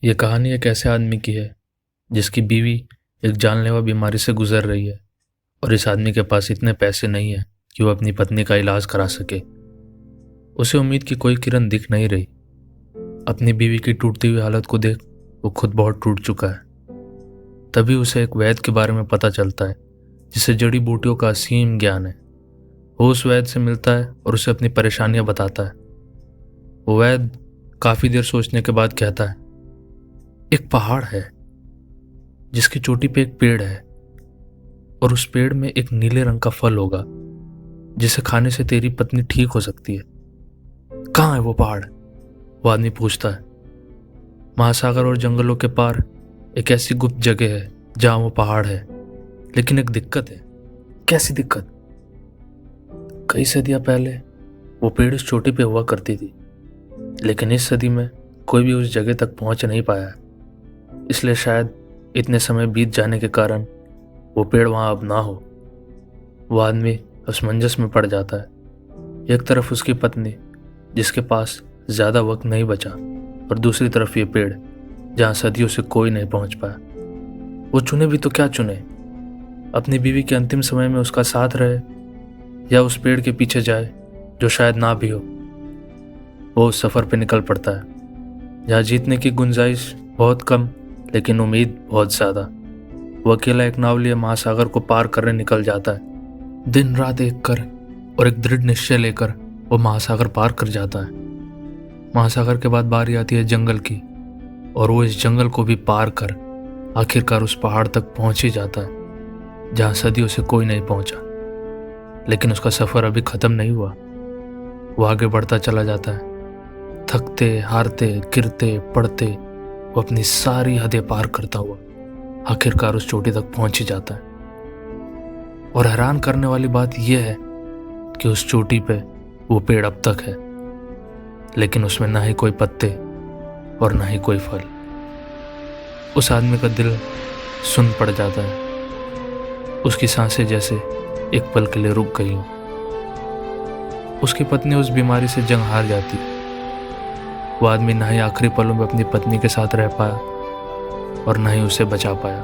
ये कहानी एक ऐसे आदमी की है जिसकी बीवी एक जानलेवा बीमारी से गुजर रही है और इस आदमी के पास इतने पैसे नहीं है कि वो अपनी पत्नी का इलाज करा सके। उसे उम्मीद की कोई किरण दिख नहीं रही। अपनी बीवी की टूटती हुई हालत को देख वो खुद बहुत टूट चुका है। तभी उसे एक वैद्य के बारे में पता चलता है जिसे जड़ी बूटियों का असीम ज्ञान है। वो उस वैद्य से मिलता है और उसे अपनी परेशानियां बताता है। वो वैद्य काफ़ी देर सोचने के बाद कहता है, एक पहाड़ है जिसकी चोटी पे एक पेड़ है और उस पेड़ में एक नीले रंग का फल होगा जिसे खाने से तेरी पत्नी ठीक हो सकती है। कहाँ है वो पहाड़? वो आदमी पूछता है। महासागर और जंगलों के पार एक ऐसी गुप्त जगह है जहाँ वो पहाड़ है, लेकिन एक दिक्कत है। कैसी दिक्कत? कई सदियां पहले वो पेड़ उस चोटी पे हुआ करती थी, लेकिन इस सदी में कोई भी उस जगह तक पहुंच नहीं पाया है। इसलिए शायद इतने समय बीत जाने के कारण वो पेड़ वहां अब ना हो। वो आदमी असमंजस में पड़ जाता है। एक तरफ उसकी पत्नी जिसके पास ज़्यादा वक्त नहीं बचा और दूसरी तरफ ये पेड़ जहाँ सदियों से कोई नहीं पहुँच पाया। वो चुने भी तो क्या चुने? अपनी बीवी के अंतिम समय में उसका साथ रहे या उस पेड़ के पीछे जाए जो शायद ना भी हो। वो उस सफ़र पे निकल पड़ता है जहाँ जीतने की गुंजाइश बहुत कम लेकिन उम्मीद बहुत ज़्यादा। वो अकेला एक नाव लिए महासागर को पार करने निकल जाता है। दिन रात एक कर और एक दृढ़ निश्चय लेकर वो महासागर पार कर जाता है। महासागर के बाद बारी आती है जंगल की और वो इस जंगल को भी पार कर आखिरकार उस पहाड़ तक पहुंच ही जाता है जहाँ सदियों से कोई नहीं पहुंचा। लेकिन उसका सफ़र अभी ख़त्म नहीं हुआ। वो आगे बढ़ता चला जाता है। थकते हारते गिरते पड़ते वो अपनी सारी हदें पार करता हुआ आखिरकार उस चोटी तक पहुंच ही जाता है। और हैरान करने वाली बात यह है कि उस चोटी पे वो पेड़ अब तक है, लेकिन उसमें ना ही कोई पत्ते और ना ही कोई फल। उस आदमी का दिल सुन्न पड़ जाता है। उसकी सांसें जैसे एक पल के लिए रुक गई हों। उसकी पत्नी उस बीमारी से जंग हार जाती है। वो आदमी ना ही आखिरी पलों में अपनी पत्नी के साथ रह पाया और ना ही उसे बचा पाया।